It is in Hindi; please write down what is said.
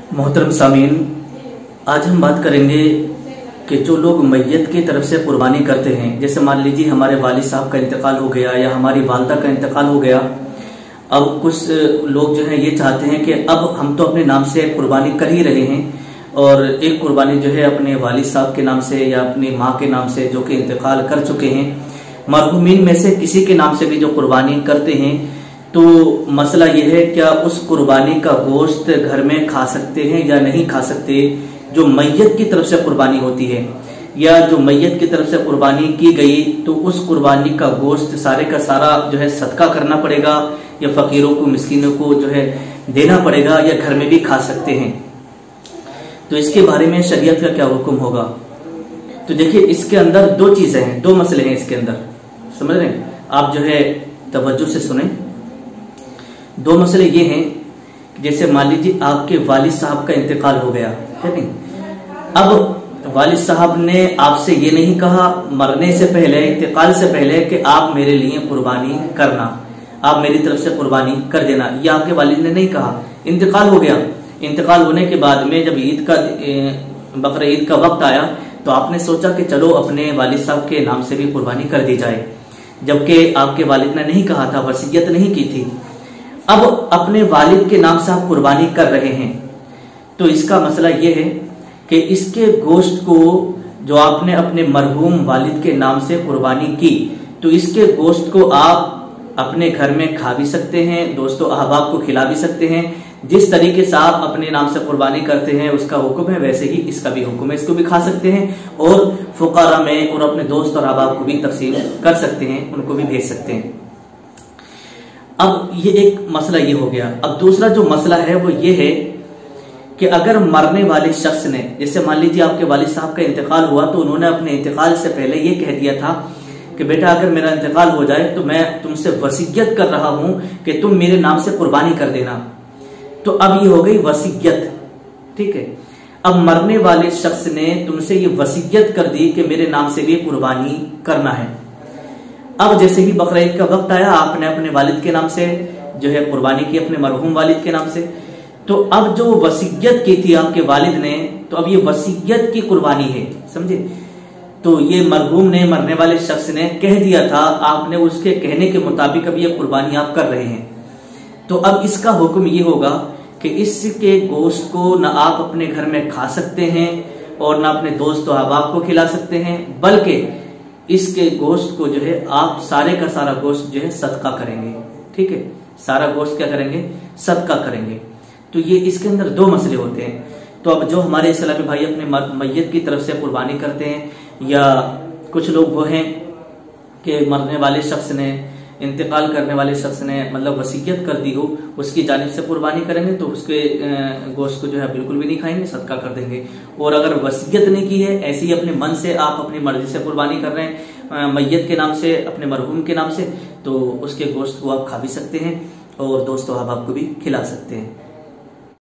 मोहतरम सामीन, आज हम बात करेंगे कि जो लोग मैयत की तरफ से कुर्बानी करते हैं, जैसे मान लीजिए हमारे वालिद साहब का इंतकाल हो गया या हमारी वालदा का इंतकाल हो गया। अब कुछ लोग जो है ये चाहते हैं कि अब हम तो अपने नाम से कुर्बानी कर ही रहे हैं और एक कुर्बानी जो है अपने वालिद साहब के नाम से या अपनी माँ के नाम से जो कि इंतकाल कर चुके हैं, मरहूमीन में से किसी के नाम से भी जो कुर्बानी करते हैं, तो मसला यह है क्या उस कुर्बानी का गोश्त घर में खा सकते हैं या नहीं खा सकते। जो मैयत की तरफ से कुर्बानी होती है या जो मैयत की तरफ से कुर्बानी की गई, तो उस कुर्बानी का गोश्त सारे का सारा जो है सदका करना पड़ेगा या फकीरों को मिस्कीनों को जो है देना पड़ेगा या घर में भी खा सकते हैं। तो इसके बारे में शरीयत का क्या हुक्म होगा। तो देखिए, इसके अंदर दो चीजें हैं, दो मसले हैं इसके अंदर, समझ रहे हैं आप, जो है तवज्जो से सुने। दो मसले ये हैं कि जैसे मान लीजिए आपके वालिद साहब का इंतकाल हो गया है नहीं, अब वालिद साहब ने आपसे ये नहीं कहा मरने से पहले, इंतकाल से पहले कि आप मेरे लिए कुर्बानी करना, आप मेरी तरफ से कुर्बानी कर देना, ये आपके वालिद ने नहीं कहा। इंतकाल हो गया, इंतकाल होने के बाद में जब ईद का बकरा ईद का वक्त आया तो आपने सोचा कि चलो अपने वालिद साहब के नाम से भी कुर्बानी कर दी जाए, जबकि आपके वालिद ने नहीं कहा था, वसीयत नहीं की थी। अब अपने वालिद के नाम से आप कुर्बानी कर रहे हैं, तो इसका मसला यह है कि इसके गोश्त को जो आपने अपने मरहूम वालिद के नाम से कुर्बानी की, तो इसके गोश्त को आप अपने घर में खा भी सकते हैं, दोस्तों अहबाब को खिला भी सकते हैं। जिस तरीके से आप अपने नाम से कुर्बानी करते हैं उसका हुक्म है, वैसे ही इसका भी हुक्म है, इसको भी खा सकते हैं और फुकारा में और अपने दोस्त और अहबाब को भी तकसीम कर सकते हैं, उनको भी भेज सकते हैं। अब ये एक मसला ये हो गया। अब दूसरा जो मसला है वो ये है कि अगर मरने वाले शख्स ने, जैसे मान लीजिए आपके वालिद साहब का इंतकाल हुआ, तो उन्होंने अपने इंतकाल से पहले ये कह दिया था कि बेटा अगर मेरा इंतकाल हो जाए तो मैं तुमसे वसीयत कर रहा हूं कि तुम मेरे नाम से कुर्बानी कर देना। तो अब ये हो गई वसीयत, ठीक है। अब मरने वाले शख्स ने तुमसे ये वसीयत कर दी कि मेरे नाम से भी कुर्बानी करना है। अब जैसे ही बकरा ईद का वक्त आया, आपने अपने वालिद के नाम से जो है कुर्बानी की, अपने मरहूम वालिद के नाम से। तो अब जो वसीयत की थी आपके वालिद ने, तो अब ये वसीयत की कुर्बानी है, समझे। तो ये मरहूम ने, मरने वाले शख्स ने कह दिया था, आपने उसके कहने के मुताबिक अब ये कुर्बानी आप कर रहे हैं। तो अब इसका हुक्म ये होगा कि इसके गोश्त को न आप अपने घर में खा सकते हैं और न अपने दोस्त और अहबाब को खिला सकते हैं, बल्कि इसके गोश्त को जो है आप सारे का सारा गोश्त जो है सदका करेंगे, ठीक है। सारा गोश्त क्या करेंगे, सदका करेंगे। तो ये इसके अंदर दो मसले होते हैं। तो अब जो हमारे इस्लामी भाई अपने मैयत की तरफ से कुर्बानी करते हैं, या कुछ लोग वो हैं कि मरने वाले शख्स ने, इंतकाल करने वाले शख्स ने मतलब वसीयत कर दी हो, उसकी जानिब से कुर्बानी करेंगे, तो उसके गोश्त को जो है बिल्कुल भी नहीं खाएंगे, सदका कर देंगे। और अगर वसीयत नहीं की है, ऐसे ही अपने मन से आप अपनी मर्जी से कुर्बानी कर रहे हैं मैयत के नाम से, अपने मरहूम के नाम से, तो उसके गोश्त को आप खा भी सकते हैं और दोस्तों अहबाब को भी खिला सकते हैं।